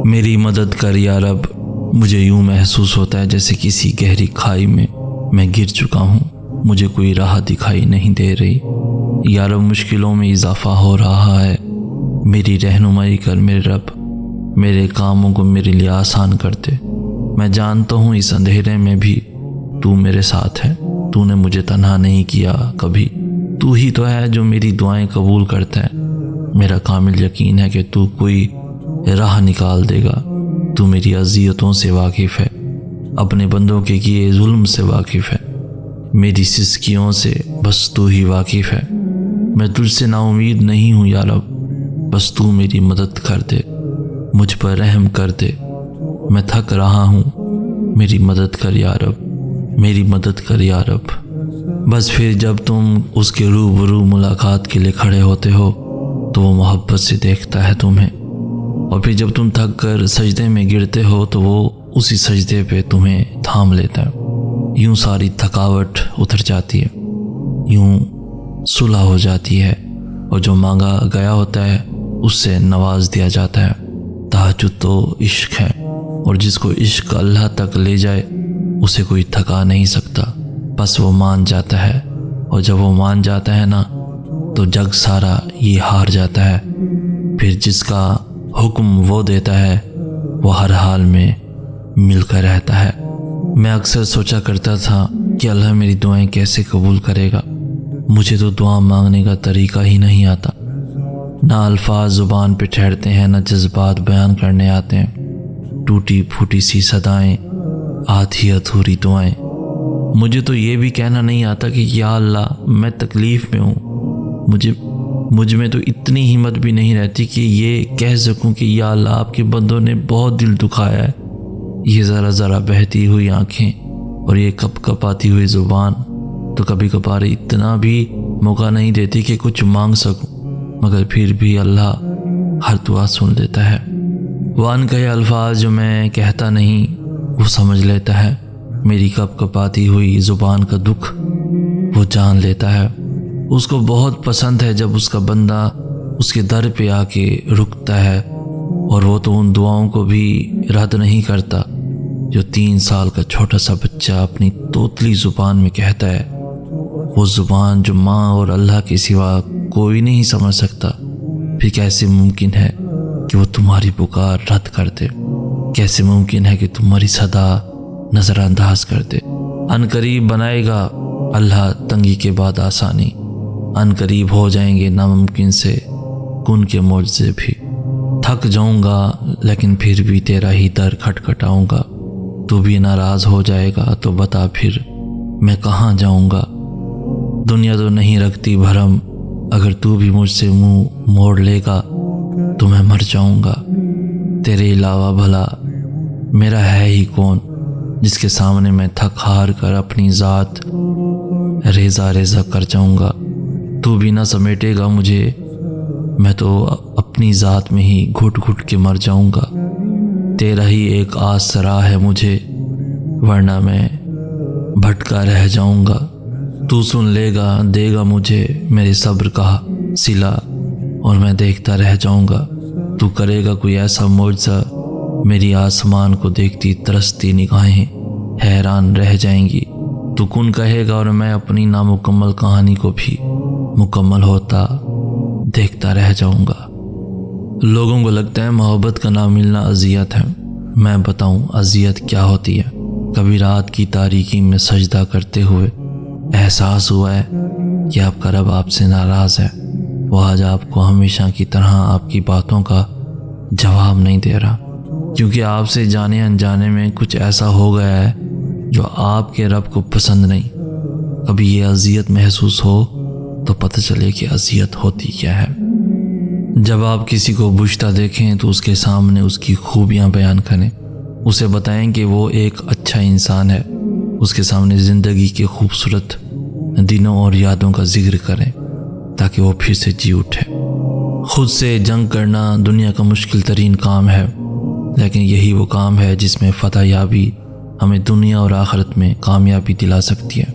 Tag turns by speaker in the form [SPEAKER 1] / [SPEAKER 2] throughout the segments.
[SPEAKER 1] میری مدد کر یا رب، مجھے یوں محسوس ہوتا ہے جیسے کسی گہری کھائی میں گر چکا ہوں، مجھے کوئی راہ دکھائی نہیں دے رہی۔ یا رب مشکلوں میں اضافہ ہو رہا ہے، میری رہنمائی کر میرے رب، میرے کاموں کو میرے لیے آسان کر دے۔ میں جانتا ہوں اس اندھیرے میں بھی تو میرے ساتھ ہے، تو نے مجھے تنہا نہیں کیا کبھی، تو ہی تو ہے جو میری دعائیں قبول کرتا ہے۔ میرا کامل یقین ہے کہ تو کوئی راہ نکال دے گا، تو میری اذیتوں سے واقف ہے، اپنے بندوں کے کیے ظلم سے واقف ہے، میری سسکیوں سے بس تو ہی واقف ہے۔ میں تجھ سے نا امید نہیں ہوں یا رب، بس تو میری مدد کر دے، مجھ پر رحم کر دے، میں تھک رہا ہوں، میری مدد کر یا رب، میری مدد کر یا رب۔ بس پھر جب تم اس کے روبرو ملاقات کے لیے کھڑے ہوتے ہو تو وہ محبت سے دیکھتا ہے تمہیں، اور پھر جب تم تھک کر سجدے میں گرتے ہو تو وہ اسی سجدے پہ تمہیں تھام لیتا ہے۔ یوں ساری تھکاوٹ اتر جاتی ہے، یوں صلح ہو جاتی ہے، اور جو مانگا گیا ہوتا ہے اس سے نواز دیا جاتا ہے۔ تہجد تو عشق ہے، اور جس کو عشق اللہ تک لے جائے اسے کوئی تھکا نہیں سکتا، بس وہ مان جاتا ہے، اور جب وہ مان جاتا ہے نا تو جگ سارا یہ ہار جاتا ہے۔ پھر جس کا حکم وہ دیتا ہے وہ ہر حال میں مل کر رہتا ہے۔ میں اکثر سوچا کرتا تھا کہ اللہ میری دعائیں کیسے قبول کرے گا، مجھے تو دعا مانگنے کا طریقہ ہی نہیں آتا، نہ الفاظ زبان پہ ٹھہرتے ہیں، نہ جذبات بیان کرنے آتے ہیں، ٹوٹی پھوٹی سی صدائیں، آدھی ادھوری دعائیں۔ مجھے تو یہ بھی کہنا نہیں آتا کہ یا اللہ میں تکلیف میں ہوں، مجھ میں تو اتنی ہمت بھی نہیں رہتی کہ یہ کہہ سکوں کہ یا اللہ آپ کے بندوں نے بہت دل دکھایا ہے۔ یہ ذرا ذرا بہتی ہوئی آنکھیں اور یہ کپ کپ آتی ہوئی زبان تو کبھی کبھار اتنا بھی موقع نہیں دیتی کہ کچھ مانگ سکوں، مگر پھر بھی اللہ ہر دعا سن لیتا ہے۔ وہ ان کہے الفاظ جو میں کہتا نہیں وہ سمجھ لیتا ہے، میری کپ کپ آتی ہوئی زبان کا دکھ وہ جان لیتا ہے۔ اس کو بہت پسند ہے جب اس کا بندہ اس کے در پہ آ کے رکتا ہے، اور وہ تو ان دعاؤں کو بھی رد نہیں کرتا جو 3 سال کا چھوٹا سا بچہ اپنی توتلی زبان میں کہتا ہے، وہ زبان جو ماں اور اللہ کے سوا کوئی نہیں سمجھ سکتا۔ پھر کیسے ممکن ہے کہ وہ تمہاری پکار رد کر دے، کیسے ممکن ہے کہ تمہاری صدا نظر انداز کر دے۔ ان قریب بنائے گا اللہ تنگی کے بعد آسانی، ان قریب ہو جائیں گے ناممکن سے کن کے معجزے بھی۔ تھک جاؤں گا لیکن پھر بھی تیرا ہی در کھٹکھٹاؤں گا، تو بھی ناراض ہو جائے گا تو بتا پھر میں کہاں جاؤں گا۔ دنیا تو نہیں رکھتی بھرم، اگر تو بھی مجھ سے منہ موڑ لے گا تو میں مر جاؤں گا۔ تیرے علاوہ بھلا میرا ہے ہی کون جس کے سامنے میں تھک ہار کر اپنی ذات ریزہ ریزہ کر جاؤں گا۔ تو بھی نہ سمیٹے گا مجھے، میں تو اپنی ذات میں ہی گھٹ گھٹ کے مر جاؤں گا۔ تیرا ہی ایک آسرا ہے مجھے، ورنہ میں بھٹکا رہ جاؤں گا۔ تو سن لے گا، دے گا مجھے میرے صبر کا صلہ، اور میں دیکھتا رہ جاؤں گا۔ تو کرے گا کوئی ایسا معجزہ، میری آسمان کو دیکھتی ترستی نگاہیں حیران رہ جائیں گی۔ تو کن کہے گا اور میں اپنی نامکمل کہانی کو بھی مکمل ہوتا دیکھتا رہ جاؤں گا۔ لوگوں کو لگتا ہے محبت کا نام ملنا اذیت ہے، میں بتاؤں اذیت کیا ہوتی ہے۔ کبھی رات کی تاریکی میں سجدہ کرتے ہوئے احساس ہوا ہے کہ آپ کا رب آپ سے ناراض ہے، وہ آج آپ کو ہمیشہ کی طرح آپ کی باتوں کا جواب نہیں دے رہا، کیونکہ آپ سے جانے انجانے میں کچھ ایسا ہو گیا ہے جو آپ کے رب کو پسند نہیں۔ کبھی یہ اذیت محسوس ہو تو پتہ چلے کہ اذیت ہوتی کیا ہے۔ جب آپ کسی کو بجھتا دیکھیں تو اس کے سامنے اس کی خوبیاں بیان کریں، اسے بتائیں کہ وہ ایک اچھا انسان ہے، اس کے سامنے زندگی کے خوبصورت دنوں اور یادوں کا ذکر کریں تاکہ وہ پھر سے جی اٹھے۔ خود سے جنگ کرنا دنیا کا مشکل ترین کام ہے، لیکن یہی وہ کام ہے جس میں فتح یابی ہمیں دنیا اور آخرت میں کامیابی دلا سکتی ہے۔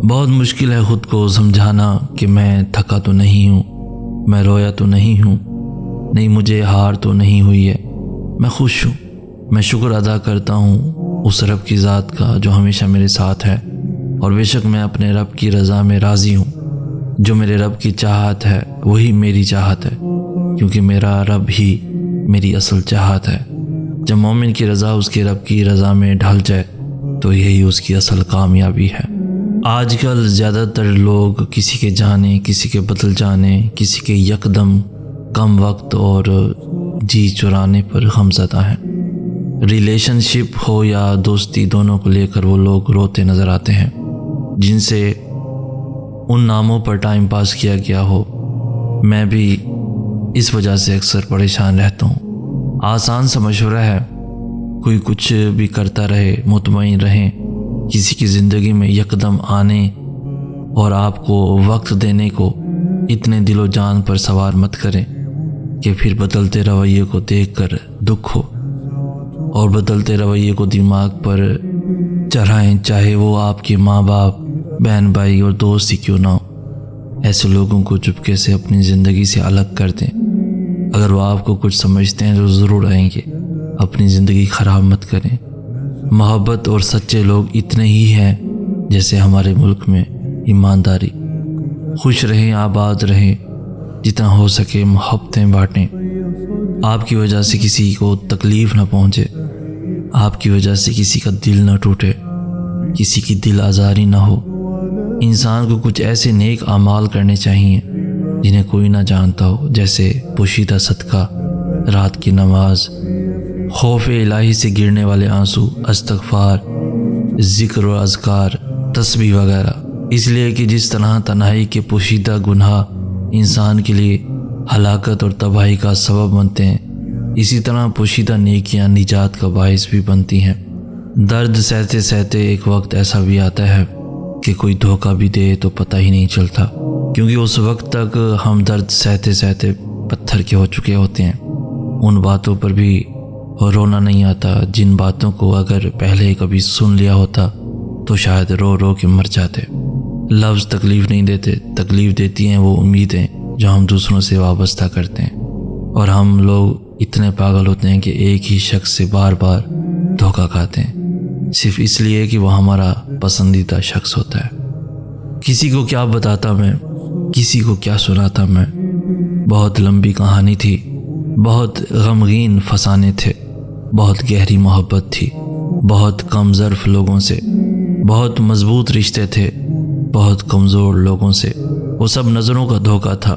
[SPEAKER 1] بہت مشکل ہے خود کو سمجھانا کہ میں تھکا تو نہیں ہوں، میں رویا تو نہیں ہوں، نہیں مجھے ہار تو نہیں ہوئی ہے، میں خوش ہوں۔ میں شکر ادا کرتا ہوں اس رب کی ذات کا جو ہمیشہ میرے ساتھ ہے، اور بے شک میں اپنے رب کی رضا میں راضی ہوں۔ جو میرے رب کی چاہت ہے وہی میری چاہت ہے، کیونکہ میرا رب ہی میری اصل چاہت ہے۔ جب مومن کی رضا اس کے رب کی رضا میں ڈھل جائے تو یہی اس کی اصل کامیابی ہے۔ آج کل زیادہ تر لوگ کسی کے جانے، کسی کے بدل جانے، کسی کے یکدم کم وقت اور جی چرانے پر غمزدہ ہیں۔ ریلیشن شپ ہو یا دوستی، دونوں کو لے کر وہ لوگ روتے نظر آتے ہیں جن سے ان ناموں پر ٹائم پاس کیا گیا ہو۔ میں بھی اس وجہ سے اکثر پریشان رہتا ہوں۔ آسان سا مشورہ ہے، کوئی کچھ بھی کرتا رہے، مطمئن رہیں، کسی کی زندگی میں یکدم آنے اور آپ کو وقت دینے کو اتنے دل و جان پر سوار مت کریں کہ پھر بدلتے رویے کو دیکھ کر دکھ ہو، اور بدلتے رویے کو دماغ پر چڑھائیں، چاہے وہ آپ کے ماں باپ، بہن بھائی اور دوست ہی کیوں نہ ہو۔ ایسے لوگوں کو چپکے سے اپنی زندگی سے الگ کر دیں۔ اگر وہ آپ کو کچھ سمجھتے ہیں تو ضرور آئیں گے، اپنی زندگی خراب مت کریں۔ محبت اور سچے لوگ اتنے ہی ہیں جیسے ہمارے ملک میں ایمانداری۔ خوش رہیں، آباد رہیں، جتنا ہو سکے محبتیں بانٹیں۔ آپ کی وجہ سے کسی کو تکلیف نہ پہنچے، آپ کی وجہ سے کسی کا دل نہ ٹوٹے، کسی کی دل آزاری نہ ہو۔ انسان کو کچھ ایسے نیک اعمال کرنے چاہیے جنہیں کوئی نہ جانتا ہو، جیسے پوشیدہ صدقہ، رات کی نماز، خوف الہی سے گرنے والے آنسو، استغفار، ذکر و اذکار، تسبیح وغیرہ۔ اس لیے کہ جس طرح تنہائی کے پوشیدہ گناہ انسان کے لیے ہلاکت اور تباہی کا سبب بنتے ہیں، اسی طرح پوشیدہ نیکیاں نجات کا باعث بھی بنتی ہیں۔ درد سہتے سہتے ایک وقت ایسا بھی آتا ہے کہ کوئی دھوکہ بھی دے تو پتہ ہی نہیں چلتا، کیونکہ اس وقت تک ہم درد سہتے سہتے پتھر کے ہو چکے ہوتے ہیں۔ ان باتوں پر بھی رونا نہیں آتا جن باتوں کو اگر پہلے کبھی سن لیا ہوتا تو شاید رو رو کے مر جاتے۔ لفظ تکلیف نہیں دیتے، تکلیف دیتی ہیں وہ امیدیں جو ہم دوسروں سے وابستہ کرتے ہیں، اور ہم لوگ اتنے پاگل ہوتے ہیں کہ ایک ہی شخص سے بار بار دھوکہ کھاتے ہیں، صرف اس لیے کہ وہ ہمارا پسندیدہ شخص ہوتا ہے۔ کسی کو کیا بتاتا میں، کسی کو کیا سناتا میں، بہت لمبی کہانی تھی، بہت غمگین فسانے تھے، بہت گہری محبت تھی، بہت کم ظرف لوگوں سے، بہت مضبوط رشتے تھے، بہت کمزور لوگوں سے۔ وہ سب نظروں کا دھوکہ تھا۔